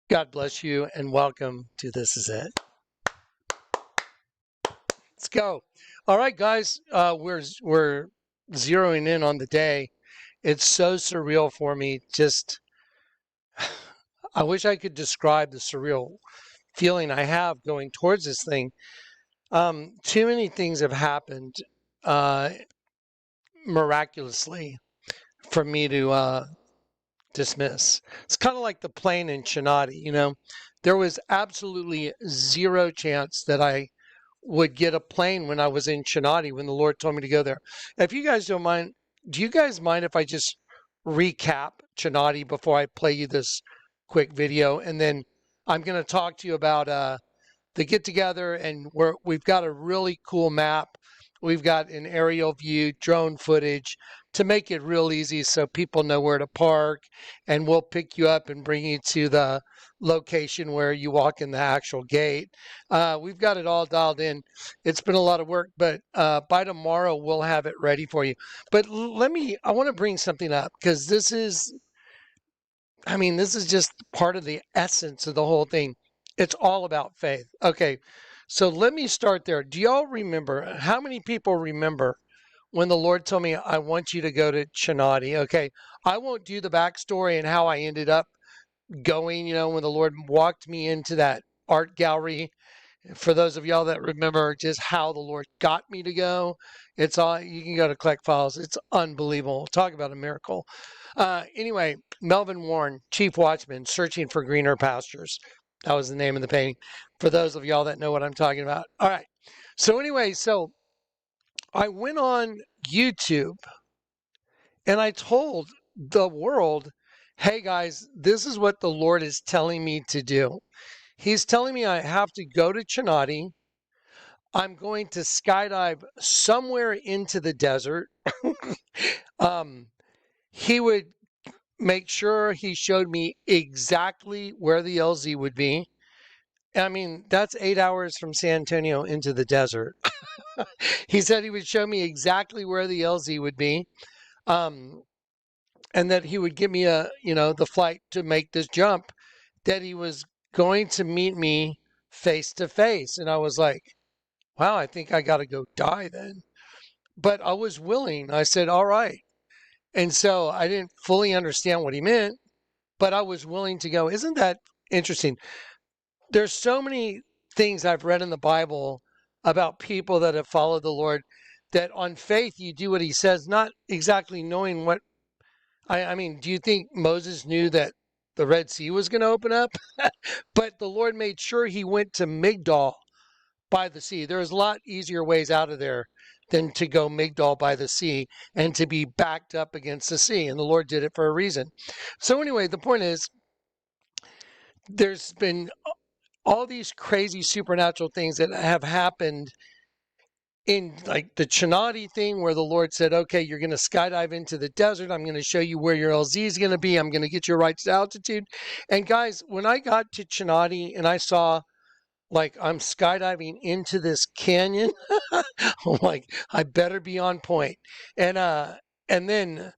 God bless you and welcome to This Is It. Let's go. All right, guys, we're zeroing in on the day. It's so surreal for me. Just I wish I could describe the surreal feeling I have going towards this thing. Too many things have happened uh, miraculously for me to dismiss. It's kind of like the plane in Chinati. There was absolutely zero chance that I would get a plane when I was in Chinati when the Lord told me to go there. If you guys don't mind, do you guys mind if I just recap Chinati before I play you this quick video? And then I'm going to talk to you about the get together, and we've got a really cool map. We've got an aerial view, drone footage to make it real easy so people know where to park, and we'll pick you up and bring you to the location where you walk in the actual gate. We've got it all dialed in. It's been a lot of work, but by tomorrow we'll have it ready for you. But I want to bring something up because this is just part of the essence of the whole thing. It's all about faith. Okay, so let me start there. Do y'all remember, how many people remember when the Lord told me, I want you to go to Chinati? Okay, I won't do the backstory and how I ended up going, when the Lord walked me into that art gallery. For those of y'all that remember just how the Lord got me to go, it's all, you can go to Collect Files. It's unbelievable. Talk about a miracle. Anyway, Melvin Warren, Chief Watchman, Searching for Greener Pastures. That was the name of the painting. For those of y'all that know what I'm talking about. All right. So anyway, I went on YouTube and I told the world, hey guys, this is what the Lord is telling me to do. He's telling me I have to go to Chinati. I'm going to skydive somewhere into the desert. He would make sure he showed me exactly where the LZ would be. I mean, that's 8 hours from San Antonio into the desert. He said he would show me exactly where the LZ would be. And that he would give me the flight to make this jump, that he was going to meet me face to face. And I was like, wow, I think I got to go die then. But I was willing. I said, all right. And so I didn't fully understand what he meant, but I was willing to go. Isn't that interesting? There's so many things I've read in the Bible about people that have followed the Lord, that on faith you do what he says, not exactly knowing what. I mean, do you think Moses knew that the Red Sea was going to open up? But the Lord made sure he went to Migdol by the sea. There's a lot easier ways out of there than to go Migdol by the sea and to be backed up against the sea. And the Lord did it for a reason. So anyway, the point is, there's been all these crazy supernatural things that have happened in like the Chinati thing, where the Lord said, okay, you're going to skydive into the desert. I'm going to show you where your LZ is going to be. I'm going to get you right to altitude. And guys, when I got to Chinati and I saw, like, I'm skydiving into this canyon, I'm like, I better be on point. And then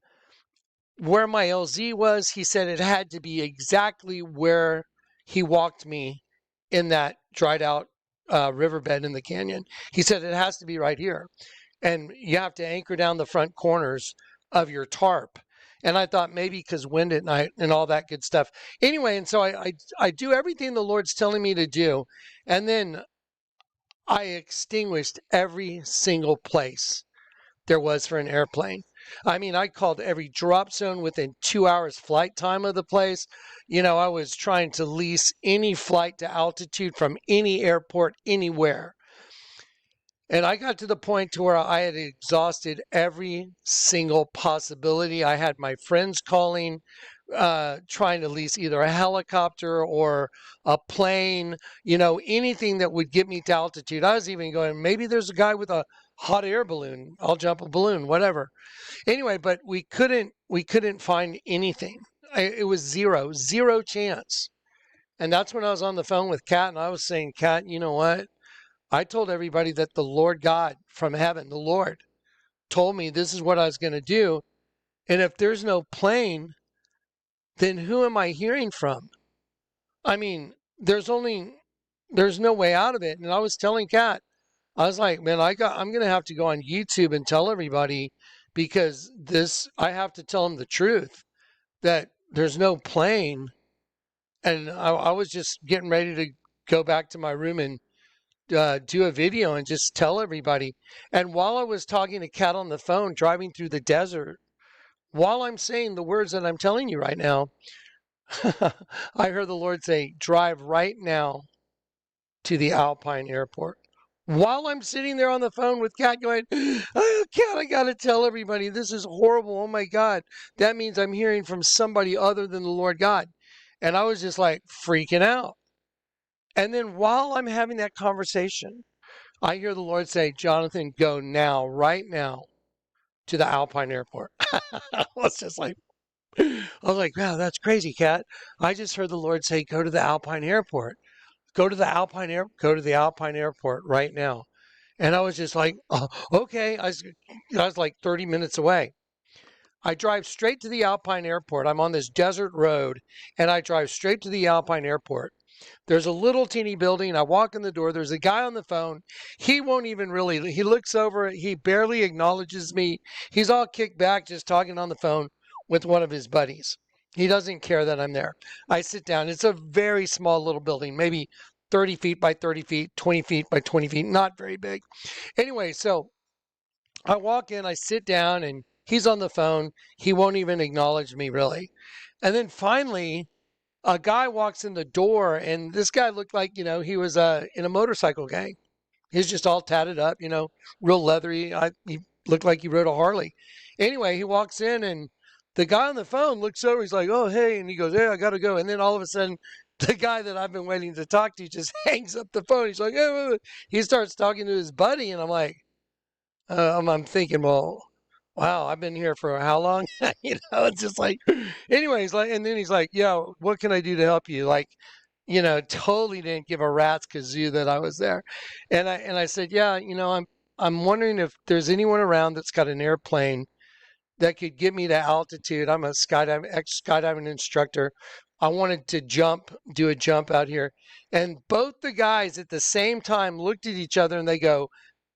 where my LZ was, he said it had to be exactly where he walked me in that dried out riverbed in the canyon. He said it has to be right here. And you have to anchor down the front corners of your tarp. And I thought maybe because wind at night and all that good stuff. Anyway, and so I do everything the Lord's telling me to do. And then I extinguished every single place there was for an airplane. I mean, I called every drop zone within 2 hours flight time of the place. I was trying to lease any flight to altitude from any airport anywhere. And I got to the point to where I had exhausted every single possibility. I had my friends calling, trying to lease either a helicopter or a plane, anything that would get me to altitude. I was even going, maybe there's a guy with a hot air balloon. I'll jump a balloon, whatever. Anyway, but we couldn't find anything. It was zero chance. And that's when I was on the phone with Kat, and I was saying, Kat, you know what? I told everybody that the Lord God from heaven, the Lord, told me this is what I was going to do. And if there's no plane, then who am I hearing from? I mean, there's no way out of it. And I was telling Kat, I was like, man, I'm gonna have to go on YouTube and tell everybody because I have to tell them the truth that there's no plane. And I was just getting ready to go back to my room and do a video and just tell everybody. And while I was talking to Kat on the phone, driving through the desert, while I'm saying the words that I'm telling you right now, I heard the Lord say, drive right now to the Alpine Airport. While I'm sitting there on the phone with Kat going, oh, Kat, I got to tell everybody, this is horrible. Oh my God. That means I'm hearing from somebody other than the Lord God. And I was just like freaking out. And then while I'm having that conversation, I hear the Lord say, Jonathan, go now, right now, to the Alpine Airport. I was just like, I was like, wow, that's crazy, Kat. I just heard the Lord say, go to the Alpine Airport. Go to the Alpine Airport right now. And I was just like, oh, okay. I was like 30 minutes away. I drive straight to the Alpine Airport. I'm on this desert road and I drive straight to the Alpine Airport. There's a little teeny building. I walk in the door. There's a guy on the phone. He won't even really, he looks over. He barely acknowledges me. He's all kicked back, just talking on the phone with one of his buddies. He doesn't care that I'm there. I sit down. It's a very small little building, maybe 30 feet by 30 feet, 20 feet by 20 feet, not very big. Anyway, so I walk in, I sit down, and he's on the phone. He won't even acknowledge me, really. And then finally, a guy walks in the door, and this guy looked like, he was in a motorcycle gang. He's just all tatted up, real leathery. He looked like he rode a Harley. Anyway, he walks in, and the guy on the phone looks over. He's like, oh, hey. And he goes, hey, I got to go. And then all of a sudden, the guy that I've been waiting to talk to just hangs up the phone. He's like, hey, wait, wait. He starts talking to his buddy, and I'm like, I'm thinking, well, wow, I've been here for how long? It's just like, anyways, like, and then he's like, yeah, what can I do to help you? Like, totally didn't give a rat's kazoo that I was there. And I said, yeah, I'm wondering if there's anyone around that's got an airplane that could get me to altitude. I'm a ex-skydiving instructor. I wanted to do a jump out here. And both the guys at the same time looked at each other and they go,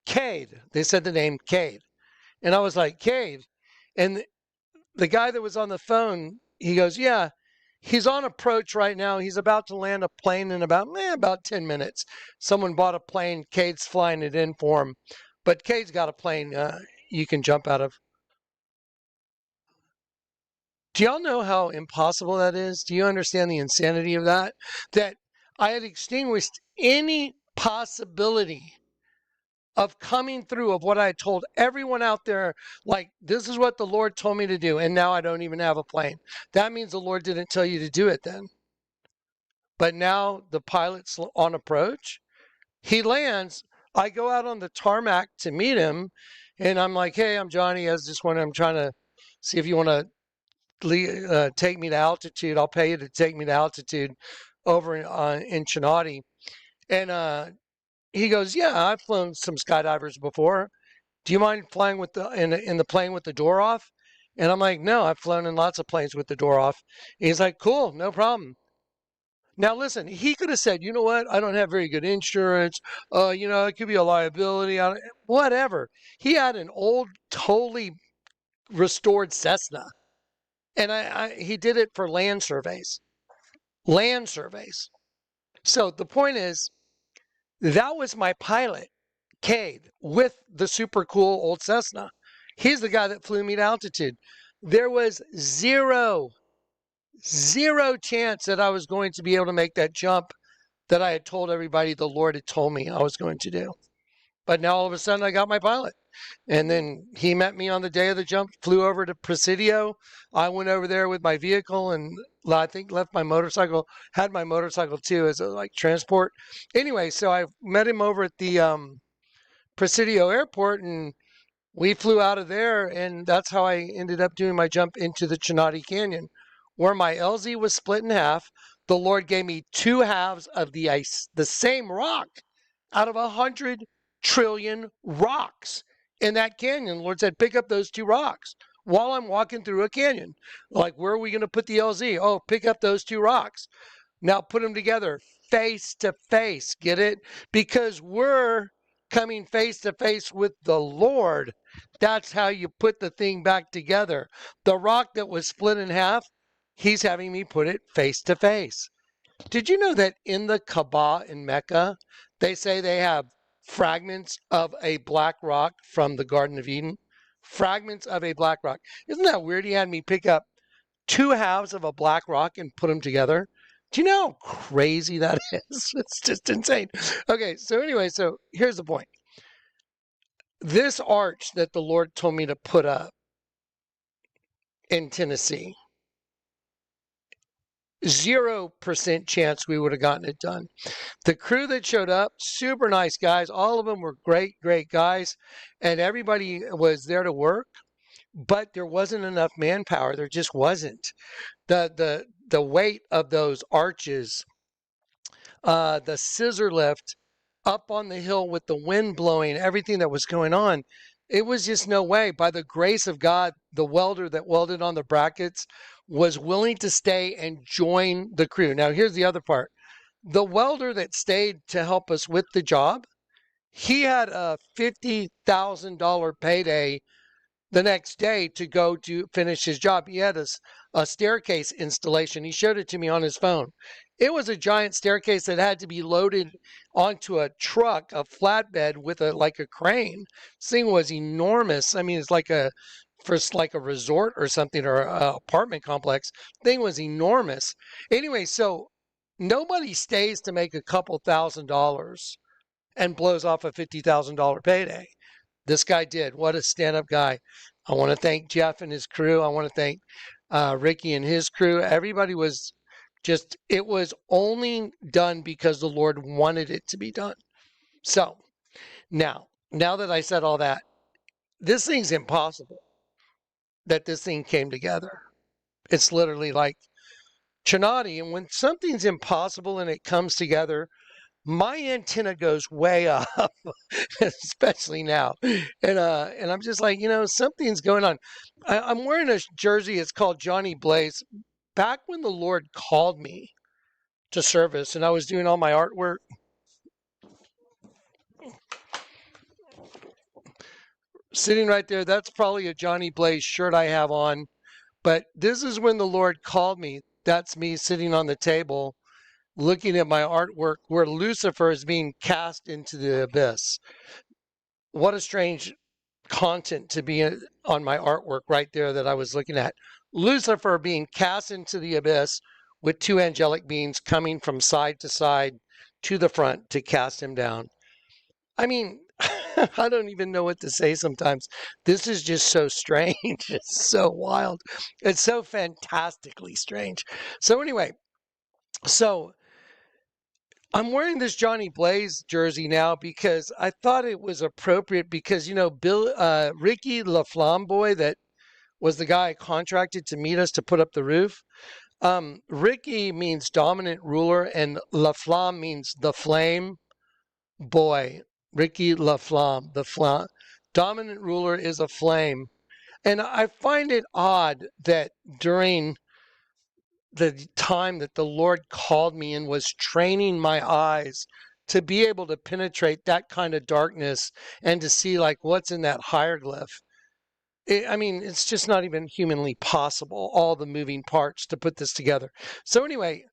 Cade. They said the name Cade. And I was like, Cade. And the guy that was on the phone, he goes, yeah, he's on approach right now. He's about to land a plane in about 10 minutes. Someone bought a plane. Cade's flying it in for him. But Cade's got a plane you can jump out of. Do y'all know how impossible that is? Do you understand the insanity of that? That I had extinguished any possibility of coming through of what I had told everyone out there, like, this is what the Lord told me to do, and now I don't even have a plane. That means the Lord didn't tell you to do it then. But now the pilot's on approach. He lands. I go out on the tarmac to meet him, and I'm like, hey, I'm Johnny. I'm trying to see if you want to take me to altitude. I'll pay you to take me to altitude over in Chinati. And he goes, yeah, I've flown some skydivers before. Do you mind flying with in the plane with the door off? And I'm like, no, I've flown in lots of planes with the door off. He's like, cool, no problem. Now listen, he could have said, you know what? I don't have very good insurance. It could be a liability. Whatever. He had an old, totally restored Cessna, and he did it for land surveys. Land surveys. So the point is, that was my pilot, Cade, with the super cool old Cessna. He's the guy that flew me to altitude. There was zero chance that I was going to be able to make that jump that I had told everybody the Lord had told me I was going to do. But now all of a sudden I got my pilot. And then he met me on the day of the jump, flew over to Presidio. I went over there with my vehicle and I think left my motorcycle, had my motorcycle too as a like transport. Anyway, so I met him over at the Presidio airport and we flew out of there, and that's how I ended up doing my jump into the Chinati Canyon, where my LZ was split in half. The Lord gave me two halves of the ice, the same rock, out of 100 trillion rocks in that canyon. The Lord said, pick up those two rocks while I'm walking through a canyon. Like, where are we going to put the LZ? Oh, pick up those two rocks. Now put them together face to face. Get it? Because we're coming face to face with the Lord. That's how you put the thing back together. The rock that was split in half, he's having me put it face to face. Did you know that in the Kaaba in Mecca, they say they have fragments of a black rock from the Garden of Eden? Fragments of a black rock. Isn't that weird? He had me pick up two halves of a black rock and put them together. Do you know how crazy that is? It's just insane. Okay, so anyway, so here's the point. This arch that the Lord told me to put up in Tennessee, 0% chance we would have gotten it done. The crew that showed up, super nice guys. All of them were great, great guys. And everybody was there to work, but there wasn't enough manpower. There just wasn't. The weight of those arches, the scissor lift up on the hill with the wind blowing, everything that was going on, it was just no way. By the grace of God, the welder that welded on the brackets was willing to stay and join the crew. Now, here's the other part. The welder that stayed to help us with the job, he had a $50,000 payday the next day to go to finish his job. He had a staircase installation. He showed it to me on his phone. It was a giant staircase that had to be loaded onto a truck, a flatbed with like a crane. This thing was enormous. I mean, it's like a resort or something, or an apartment complex. Thing was enormous. Anyway, so nobody stays to make a couple $1,000s and blows off a $50,000 payday. This guy did. What a stand-up guy. I want to thank Jeff and his crew. I want to thank Ricky and his crew. Everybody was just, it was only done because the Lord wanted it to be done. So now that I said all that, this thing's impossible that this thing came together. It's literally like Chinati. And when something's impossible and it comes together, my antenna goes way up, especially now. And I'm just like, something's going on. I'm wearing a jersey. It's called Johnny Blaze. Back when the Lord called me to service and I was doing all my artwork, sitting right there, that's probably a Johnny Blaze shirt I have on. But this is when the Lord called me. That's me sitting on the table looking at my artwork where Lucifer is being cast into the abyss. What a strange content to be on my artwork right there that I was looking at. Lucifer being cast into the abyss with two angelic beings coming from side to side to the front to cast him down. I mean, I don't even know what to say sometimes. This is just so strange. It's so wild. It's so fantastically strange. So anyway, I'm wearing this Johnny Blaze jersey now because I thought it was appropriate because, Ricky LaFlamboy, that was the guy contracted to meet us to put up the roof. Ricky means dominant ruler and LaFlamme means the flame boy. Ricky LaFlamme, dominant ruler is a flame. And I find it odd that during the time that the Lord called me and was training my eyes to be able to penetrate that kind of darkness and to see like what's in that hieroglyph. It's just not even humanly possible, all the moving parts to put this together. So anyway,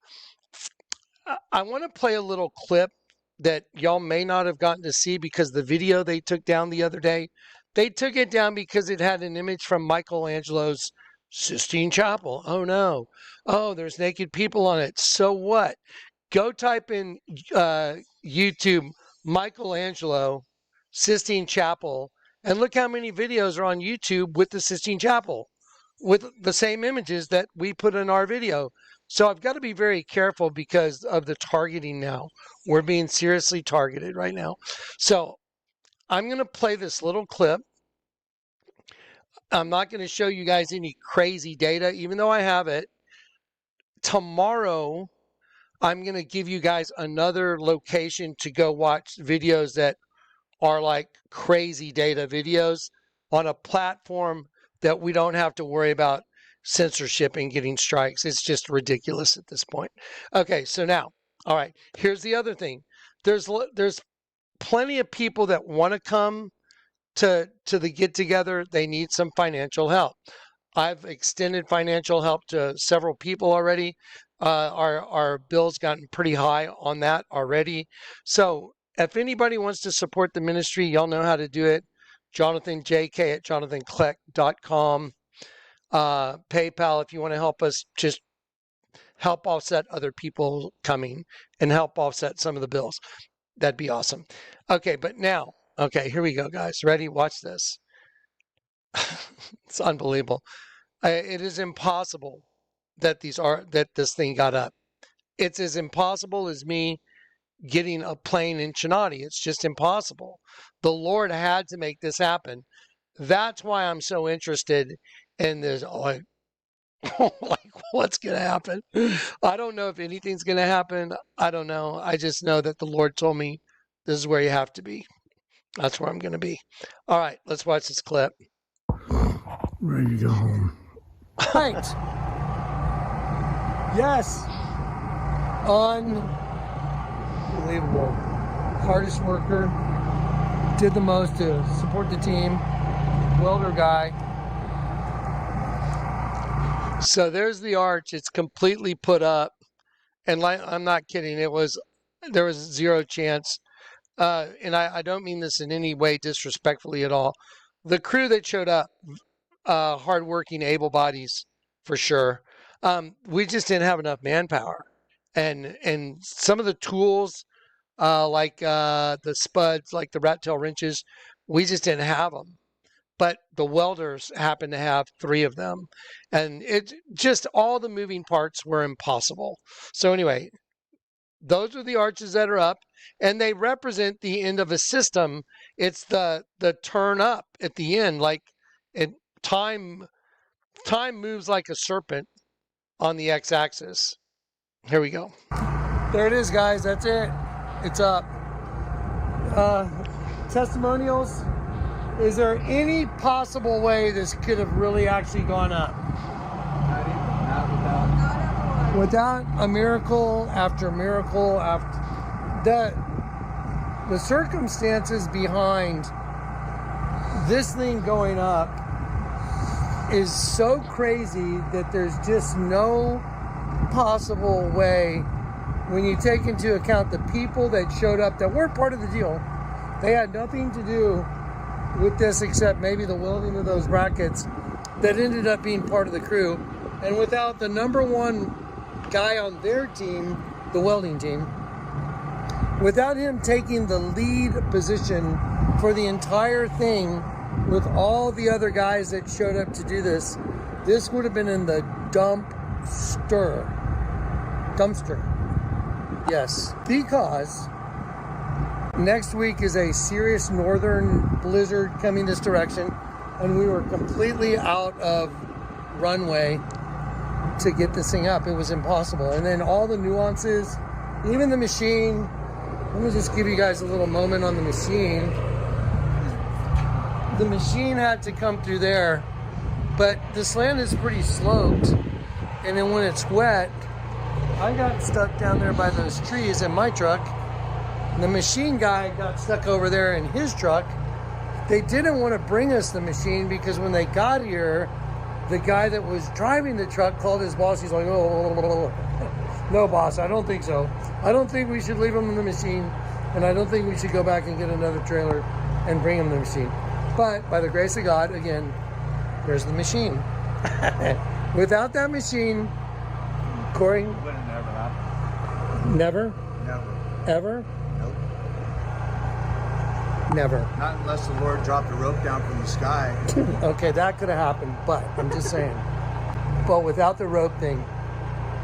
I want to play a little clip that y'all may not have gotten to see because the video they took down the other day, they took it down because it had an image from Michelangelo's Sistine Chapel. Oh no. Oh, there's naked people on it. So what? Go type in YouTube Michelangelo Sistine Chapel and look how many videos are on YouTube with the Sistine Chapel with the same images that we put in our video. So I've got to be very careful because of the targeting now. We're being seriously targeted right now. So I'm going to play this little clip. I'm not going to show you guys any crazy data, even though I have it. Tomorrow, I'm going to give you guys another location to go watch videos that are like crazy data videos on a platform that we don't have to worry about censorship and getting strikes. It's just ridiculous at this point. Okay, so now, all right, here's the other thing. There's plenty of people that want to come to the get together. They need some financial help. I've extended financial help to several people already. Our bill's gotten pretty high on that already. So if anybody wants to support the ministry, y'all know how to do it. JonathanJK@jonathankleck.com. PayPal, if you want to help us, just help offset other people coming and help offset some of the bills. That'd be awesome. Okay, but now, okay, here we go, guys. Ready? Watch this. It's unbelievable. It is impossible that this thing got up. It's as impossible as me getting a plane in Chinati. It's just impossible. The Lord had to make this happen. That's why I'm so interested in this. Like, what's going to happen? I don't know if anything's going to happen. I don't know. I just know that the Lord told me this is where you have to be. That's where I'm going to be. All right, let's watch this clip. Ready to go home. Right. Yes. Unbelievable. Hardest worker. Did the most to support the team. Welder guy. So there's the arch. It's completely put up. And I'm not kidding. There was zero chance. And I don't mean this in any way disrespectfully at all. The crew that showed up, hardworking, able bodies for sure. We just didn't have enough manpower, and some of the tools, like the spuds, like the rat tail wrenches, we just didn't have them. But the welders happened to have 3 of them, and it just all the moving parts were impossible. So anyway, those are the arches that are up, and they represent the end of a system. It's the turn up at the end, like time moves like a serpent on the x-axis. Here we go. There it is, guys. That's it. It's up. Testimonials. Is there any possible way this could have really actually gone up? Without a miracle after miracle after the circumstances behind this thing going up is so crazy that there's just no possible way, when you take into account the people that showed up that weren't part of the deal. They had nothing to do with this except maybe the welding of those brackets that ended up being part of the crew. And without the number one guy on their team, the welding team, without him taking the lead position for the entire thing with all the other guys that showed up to do this, this would have been in the dumpster. Yes, because next week is a serious northern blizzard coming this direction, and we were completely out of runway to get this thing up. It was impossible. And then all the nuances, even the machine. Let me just give you guys a little moment on the machine. The machine had to come through there, but this land is pretty sloped, and then when it's wet, I got stuck down there by those trees in my truck. The machine guy got stuck over there in his truck. They didn't want to bring us the machine because when they got here, the guy that was driving the truck called his boss. He's like, oh, no, boss, I don't think so. I don't think we should leave him in the machine, and I don't think we should go back and get another trailer and bring him the machine. But by the grace of God, again, there's the machine. Without that machine, Corey? It would have never happened. Never? Never. Ever? Nope. Never. Not unless the Lord dropped a rope down from the sky. Okay, that could have happened, but I'm just saying. But without the rope thing,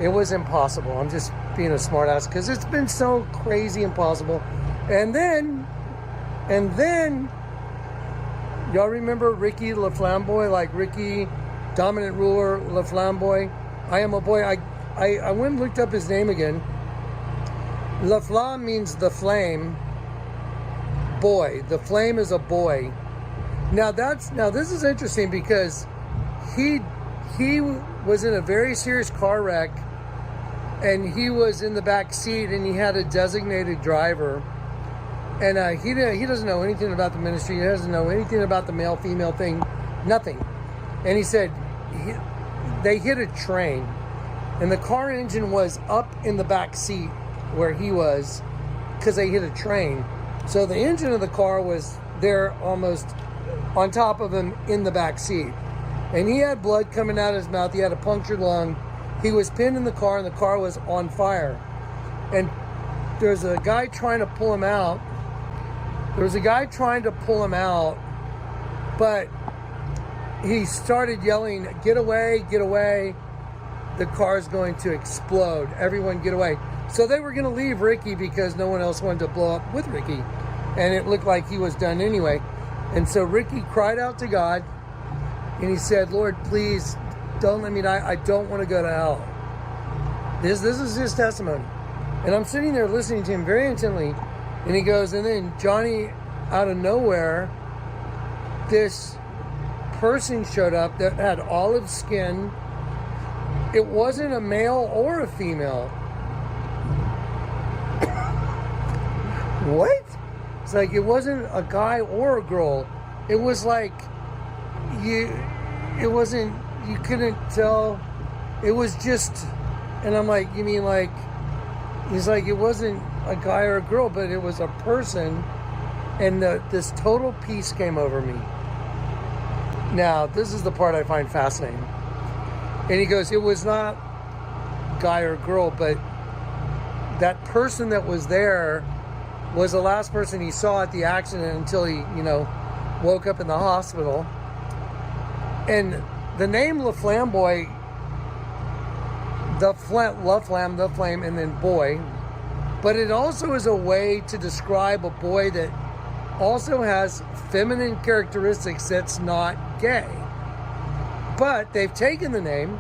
it was impossible. I'm just being a smart ass because it's been so crazy impossible. And then, y'all remember Ricky LaFlamboy, like Ricky, Dominant Ruler LaFlamboy? I am a boy. I went and looked up his name again. LaFlamme means the flame. Boy. The flame is a boy. Now this is interesting because he he was in a very serious car wreck, and he was in the back seat, and he had a designated driver. And he doesn't know anything about the ministry. He doesn't know anything about the male-female thing. Nothing. And he said they hit a train, and the car engine was up in the back seat where he was because they hit a train. So the engine of the car was there almost on top of him in the back seat. And he had blood coming out of his mouth. He had a punctured lung. He was pinned in the car, and the car was on fire. And there's a guy trying to pull him out. But he started yelling, "Get away, get away. The car's going to explode. Everyone get away." So they were going to leave Ricky because no one else wanted to blow up with Ricky. And it looked like he was done anyway. And so Ricky cried out to God, and he said, "Lord, please don't let me die. I don't want to go to hell." This is his testimony. And I'm sitting there listening to him very intently. And he goes, and then Johnny, out of nowhere, this person showed up that had olive skin. It wasn't a male or a female. What? It's like it wasn't a guy or a girl. It was like you couldn't tell. It was just, and I'm like, you mean like, he's like, it wasn't a guy or a girl, but it was a person, and this total peace came over me. Now, this is the part I find fascinating. And he goes, it was not guy or girl, but that person that was there was the last person he saw at the accident until he, woke up in the hospital. And the name La Flamboy, La Flame, and then boy, but it also is a way to describe a boy that also has feminine characteristics that's not gay. But they've taken the name,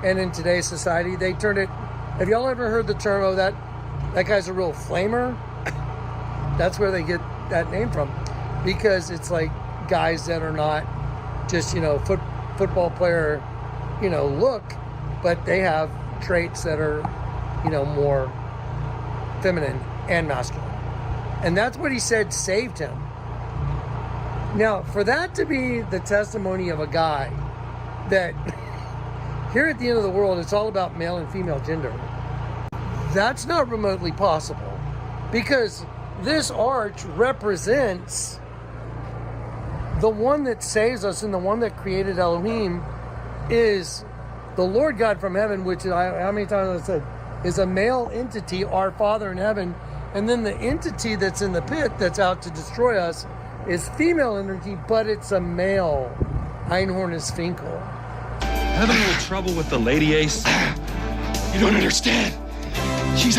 and in today's society, they turned it. Have y'all ever heard the term, "Oh, that guy's a real flamer"? That's where they get that name from, because it's like guys that are not just football player look, but they have traits that are more feminine and masculine. And that's what he said saved him. Now, for that to be the testimony of a guy that here at the end of the world, it's all about male and female gender, that's not remotely possible, because this arch represents the one that saves us, and the one that created Elohim is the Lord God from heaven, which how many times I said is a male entity, our Father in heaven. And then the entity that's in the pit that's out to destroy us is female energy, but it's a male. Einhorn is Finkel. Having a little trouble with the lady, Ace? You don't understand. She's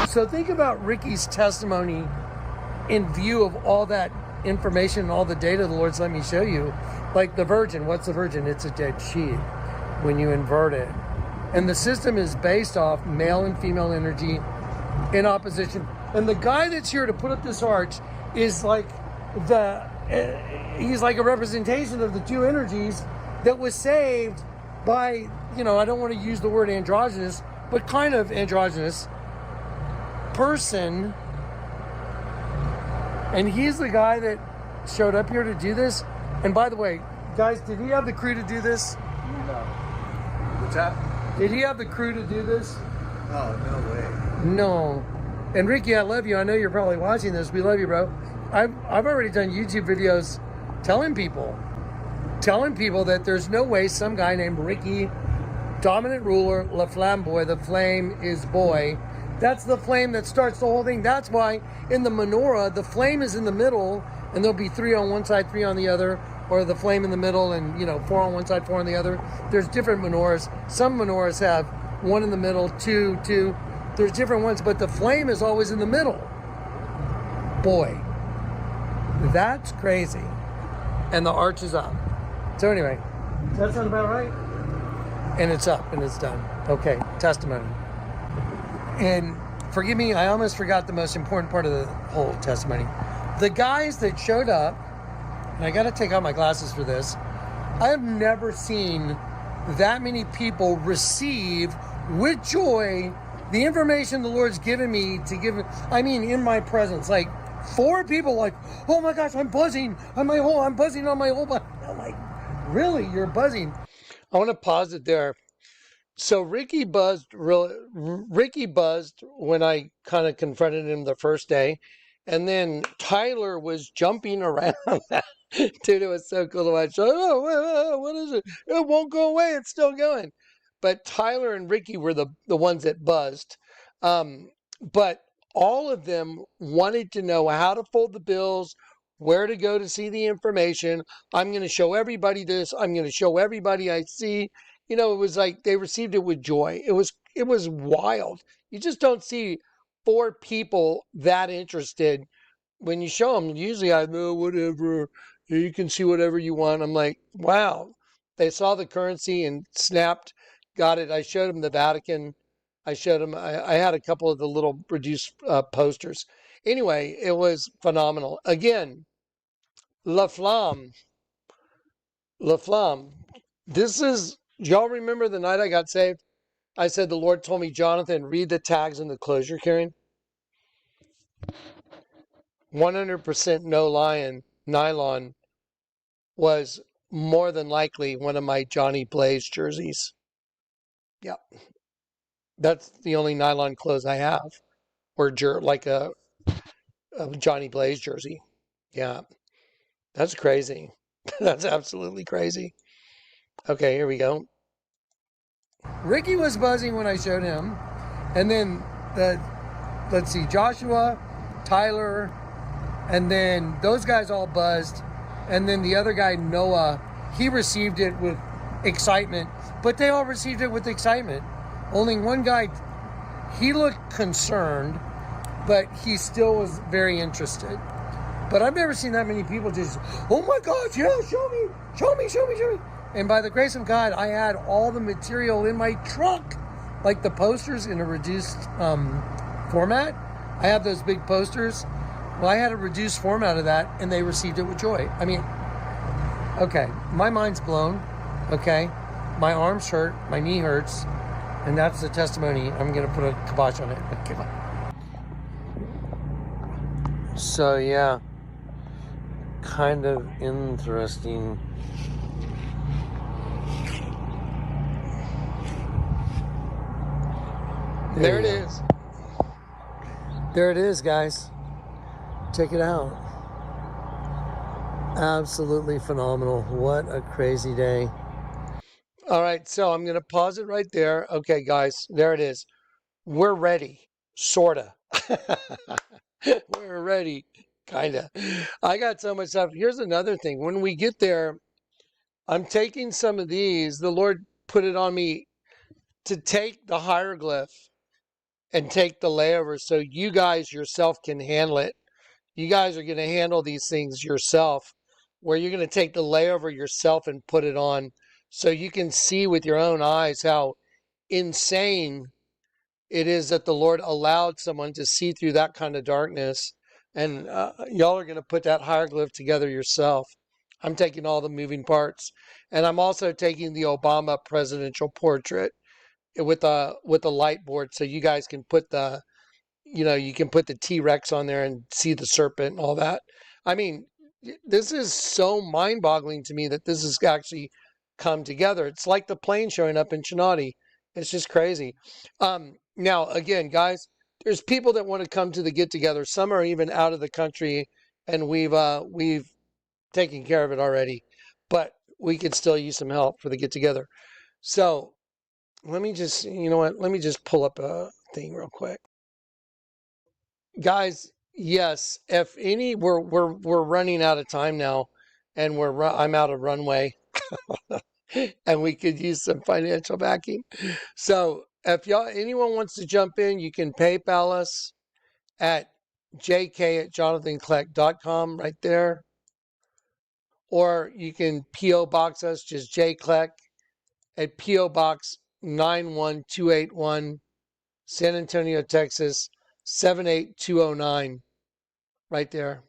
So think about Ricky's testimony in view of all that information and all the data the Lord's let me show you. Like the virgin. What's the virgin? It's a dead sheep when you invert it. And the system is based off male and female energy in opposition. And the guy that's here to put up this arch is like he's like a representation of the two energies that was saved by, I don't want to use the word androgynous, but kind of androgynous person. And he's the guy that showed up here to do this. And by the way, guys, did he have the crew to do this? No. What's that? Did he have the crew to do this? Oh, no way. No. And Ricky, I love you. I know you're probably watching this. We love you, bro. I've already done YouTube videos telling people that there's no way some guy named Ricky, dominant ruler, La Flamboy, the flame is boy. That's the flame that starts the whole thing. That's why in the menorah, the flame is in the middle, and there'll be 3 on one side, 3 on the other, or the flame in the middle and, 4 on one side, 4 on the other. There's different menorahs. Some menorahs have 1 in the middle, 2. There's different ones, but the flame is always in the middle. Boy, that's crazy. And the arch is up. So anyway, does that sound about right? And it's up and it's done. Okay, testimony. And forgive me, I almost forgot the most important part of the whole testimony. The guys that showed up, and I got to take out my glasses for this. I have never seen that many people receive with joy the information the Lord's given me to give. I mean, in my presence, like 4 people, like, oh my gosh, I'm buzzing on my whole body. I'm like, really, you're buzzing? I want to pause it there. So Ricky buzzed when I kind of confronted him the first day, and then Tyler was jumping around. Dude, it was so cool to watch. Oh, what is it? It won't go away. It's still going. But Tyler and Ricky were the ones that buzzed. But all of them wanted to know how to fold the bills, where to go to see the information. I'm going to show everybody this. I'm going to show everybody I see. You know, it was like they received it with joy. It was wild. You just don't see 4 people that interested when you show them. Usually I know whatever, you can see whatever you want. I'm like, wow. They saw the currency and snapped, got it. I showed them the Vatican. I showed them, I had a couple of the little reduced posters. Anyway, it was phenomenal. Again, La Flamme. This is, y'all remember the night I got saved? I said, the Lord told me, Jonathan, read the tags in the clothes you're carrying. 100% no nylon was more than likely one of my Johnny Blaze jerseys. Yep. That's the only nylon clothes I have. Or like a Johnny Blaze jersey. Yeah. That's crazy. That's absolutely crazy. Okay, here we go. Ricky was buzzing when I showed him. And then, let's see, Joshua, Tyler, and then those guys all buzzed. And then the other guy, Noah, he received it with excitement. But they all received it with excitement. Only one guy, he looked concerned, but he still was very interested. But I've never seen that many people just, oh my gosh, yeah, show me. And by the grace of God, I had all the material in my trunk, like the posters in a reduced format. I have those big posters. Well, I had a reduced format of that, and they received it with joy. I mean, okay, my mind's blown, okay? My arms hurt, my knee hurts, and that's the testimony. I'm going to put a kibosh on it. Okay. So, yeah, kind of interesting. There it is. There it is, guys. Check it out. Absolutely phenomenal. What a crazy day. All right, so I'm going to pause it right there. Okay, guys, there it is. We're ready. Sorta. We're ready. Kinda. I got so much stuff. Here's another thing. When we get there, I'm taking some of these. The Lord put it on me to take the hieroglyph and take the layover so you guys yourself can handle it. You guys are going to handle these things yourself, where you're going to take the layover yourself and put it on so you can see with your own eyes how insane it is that the Lord allowed someone to see through that kind of darkness. And y'all are going to put that hieroglyph together yourself. I'm taking all the moving parts. And I'm also taking the Obama presidential portrait with a light board so you guys can put the, you can put the T-Rex on there and see the serpent and all that. I mean, this is so mind-boggling to me that this has actually come together. It's like the plane showing up in Chinati. It's just crazy. Now, again, guys, there's people that want to come to the get-together. Some are even out of the country, and we've taken care of it already. But we could still use some help for the get-together. So let me just, let me just pull up a thing real quick. Guys, yes, if any, we're running out of time now, and I'm out of runway, and we could use some financial backing. So if anyone wants to jump in, you can PayPal us at jk@jonathankleck.com right there, or you can PO box us, just jkleck at PO Box 91281, San Antonio, Texas 78209, right there.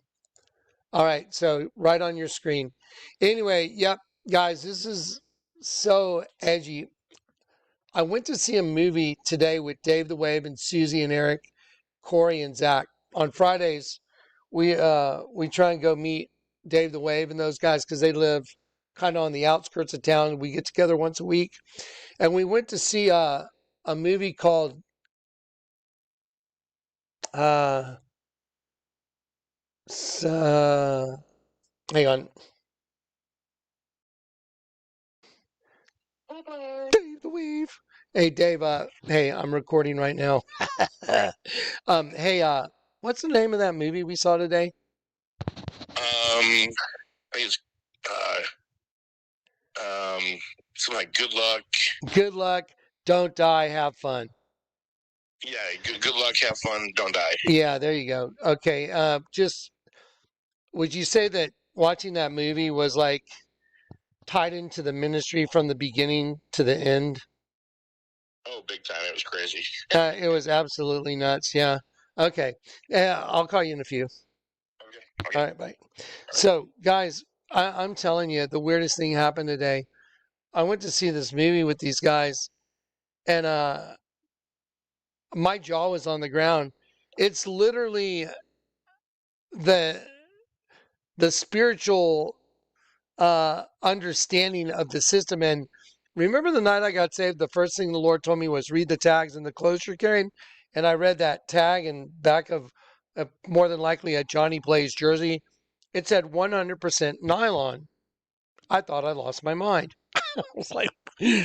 All right, so right on your screen. Anyway, yep, Guys, this is so edgy. I went to see a movie today with Dave the Wave and Susie and Eric, Corey and Zach. On Fridays, we try and go meet Dave the Wave and those guys because they live kind of on the outskirts of town. We get together once a week, and we went to see a movie called uh, hang on, Dave the Wave. Hey Dave, hey, I'm recording right now. Hey, what's the name of that movie we saw today? I think it's something like Good Luck. Good luck, don't die, have fun. Yeah, good luck, have fun, don't die. Yeah, there you go. Okay, just would you say that watching that movie was like tied into the ministry from the beginning to the end? Oh, big time. It was crazy. It was absolutely nuts. Yeah. Okay. Yeah, I'll call you in a few. Okay. All right, bye. So, guys, I'm telling you, the weirdest thing happened today. I went to see this movie with these guys, and my jaw was on the ground. It's literally the spiritual understanding of the system. And remember the night I got saved, the first thing the Lord told me was read the tags and the clothes you're carrying. And I read that tag in back of more than likely a Johnny Blaze jersey. It said 100% nylon. I thought I lost my mind. I was like,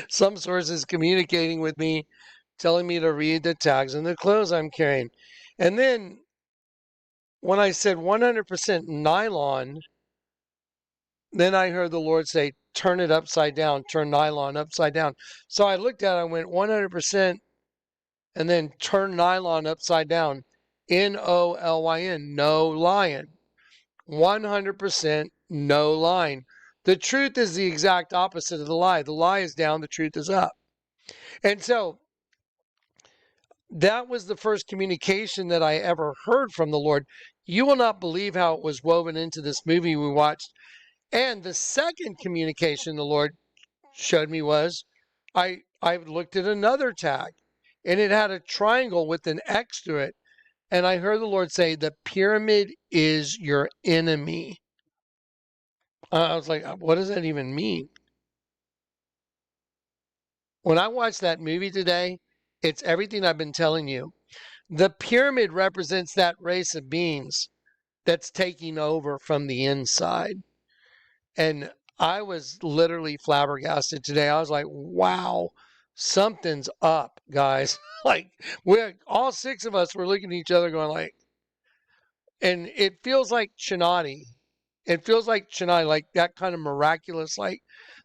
some source is communicating with me, telling me to read the tags and the clothes I'm carrying. And then when I said 100% nylon, then I heard the Lord say, turn it upside down, turn nylon upside down. So I looked at it, I went 100% and then turn nylon upside down. NOLYN, no lion. 100% no line. The truth is the exact opposite of the lie. The lie is down, the truth is up. And so that was the first communication that I ever heard from the Lord. You will not believe how it was woven into this movie we watched. And the second communication the Lord showed me was I looked at another tag and it had a triangle with an X through it. And I heard the Lord say, the pyramid is your enemy. I was like, what does that even mean? When I watched that movie today, it's everything I've been telling you. The pyramid represents that race of beings that's taking over from the inside. And I was literally flabbergasted today. I was like, wow, something's up, guys. Like, we're all six of us were looking at each other going like, and it feels like Chinati. It feels like Chennai, like that kind of miraculous, like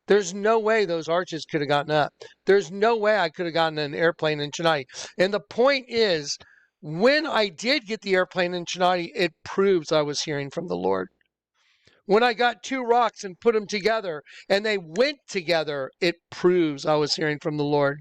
there's no way those arches could have gotten up. There's no way I could have gotten an airplane in Chennai. And the point is, when I did get the airplane in Chennai, it proves I was hearing from the Lord. When I got two rocks and put them together and they went together, it proves I was hearing from the Lord.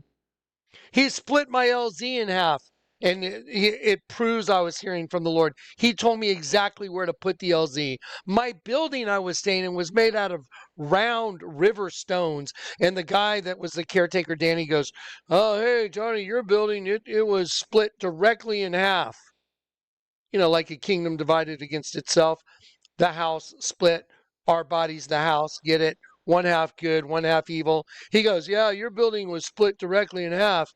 He split my LZ in half. And it proves I was hearing from the Lord. He told me exactly where to put the LZ. My building I was staying in was made out of round river stones. And the guy that was the caretaker, Danny, goes, oh, hey, Johnny, your building, it was split directly in half. You know, like a kingdom divided against itself. The house split. Our body's the house. Get it? One half good, one half evil. He goes, yeah, your building was split directly in half.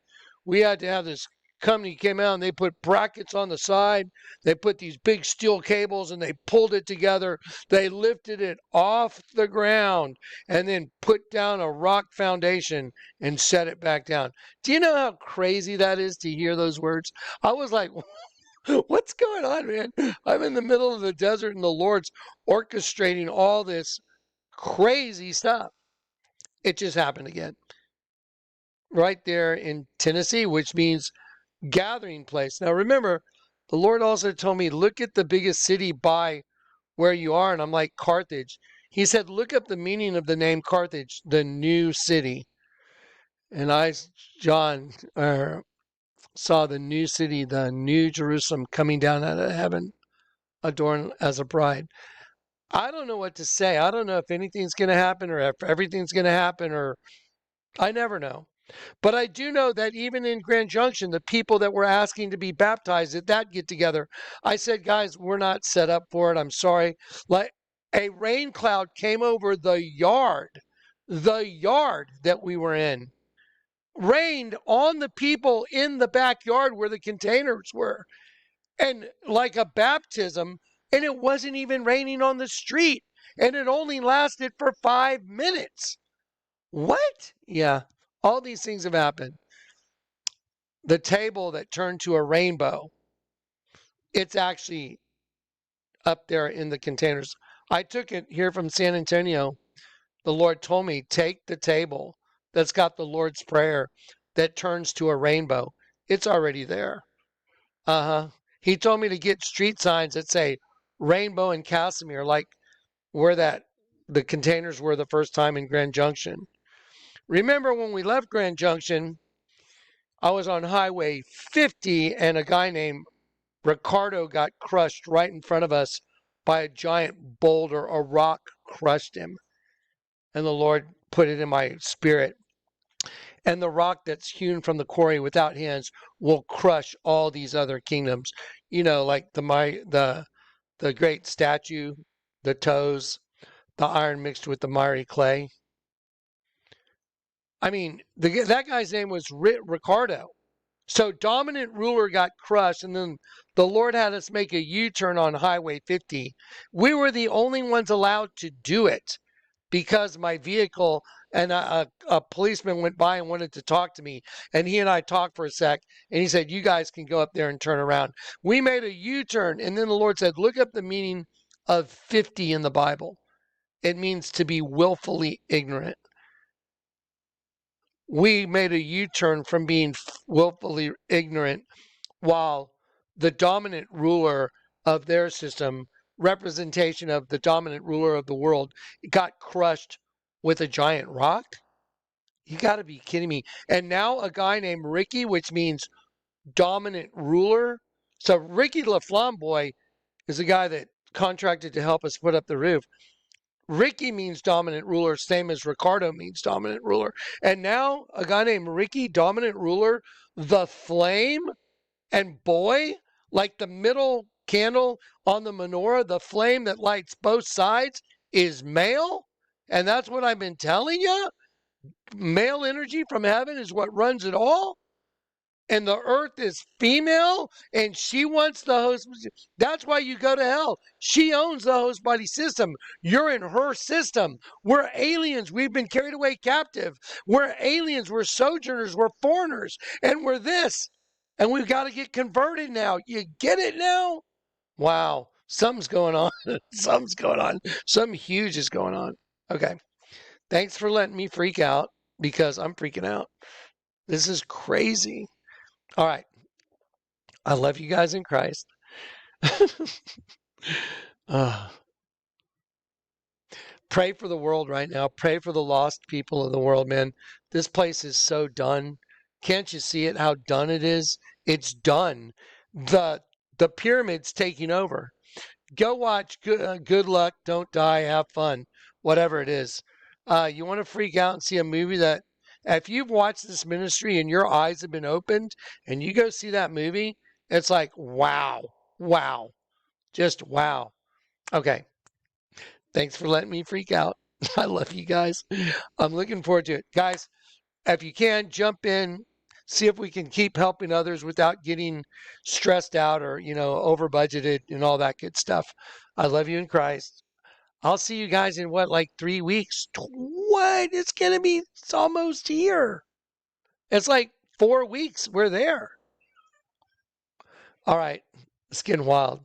We had to have this company came out and they put brackets on the side. They put these big steel cables and they pulled it together. They lifted it off the ground and then put down a rock foundation and set it back down. Do you know how crazy that is to hear those words? I was like, what's going on, man? I'm in the middle of the desert and the Lord's orchestrating all this crazy stuff. It just happened again. Right there in Tennessee, which means gathering place. Now remember, the Lord also told me, look at the biggest city by where you are. And I'm like, Carthage. He said, look up the meaning of the name Carthage, the new city. And I, John, saw the new city, the new Jerusalem coming down out of heaven, adorned as a bride. I don't know what to say. I don't know if anything's going to happen or if everything's going to happen, or I never know. But I do know that even in Grand Junction, the people that were asking to be baptized at that get together, I said, guys, we're not set up for it. I'm sorry. Like a rain cloud came over the yard that we were in, rained on the people in the backyard where the containers were, and like a baptism, and it wasn't even raining on the street, and it only lasted for 5 minutes. What? Yeah, all these things have happened. The table that turned to a rainbow, it's actually up there in the containers. I took it here from San Antonio. The Lord told me, take the table that's got the Lord's Prayer that turns to a rainbow. It's already there. Uh-huh. He told me to get street signs that say Rainbow and Casimir, like where the containers were the first time in Grand Junction. Remember when we left Grand Junction, I was on Highway 50 and a guy named Ricardo got crushed right in front of us by a giant boulder. A rock crushed him. And the Lord put it in my spirit. And the rock that's hewn from the quarry without hands will crush all these other kingdoms. You know, like the great statue, the toes, the iron mixed with the miry clay. I mean, that guy's name was Ricardo. So dominant ruler got crushed, and then the Lord had us make a U-turn on Highway 50. We were the only ones allowed to do it because my vehicle and a policeman went by and wanted to talk to me, and he and I talked for a sec, and he said, you guys can go up there and turn around. We made a U-turn, and then the Lord said, look up the meaning of 50 in the Bible. It means to be willfully ignorant. We made a U-turn from being willfully ignorant while the dominant ruler of their system, representation of the dominant ruler of the world, got crushed with a giant rock. You got to be kidding me. And now a guy named Ricky, which means dominant ruler. So Ricky LaFlamboy is a guy that contracted to help us put up the roof. Ricky means dominant ruler, same as Ricardo means dominant ruler. And now a guy named Ricky, dominant ruler, the flame, and boy, like the middle candle on the menorah, the flame that lights both sides is male. And that's what I've been telling you. Male energy from heaven is what runs it all. And the earth is female and she wants the host. That's why you go to hell. She owns the host body system. You're in her system. We're aliens. We've been carried away captive. We're aliens. We're sojourners. We're foreigners. And we're this. And we've got to get converted now. You get it now? Wow. Something's going on. Something's going on. Something huge is going on. Okay. Thanks for letting me freak out because I'm freaking out. This is crazy. All right. I love you guys in Christ. Pray for the world right now. Pray for the lost people of the world, man. This place is so done. Can't you see it, how done it is? It's done. The pyramid's taking over. Go watch Good Luck, Don't Die, Have Fun, whatever it is. You want to freak out and see a movie that, if you've watched this ministry and your eyes have been opened and you go see that movie, it's like, wow, wow, just wow. Okay. Thanks for letting me freak out. I love you guys. I'm looking forward to it. Guys, if you can, jump in, see if we can keep helping others without getting stressed out or, over budgeted and all that good stuff. I love you in Christ. I'll see you guys in like 3 weeks? What? It's almost here. It's like 4 weeks. We're there. All right. It's getting wild.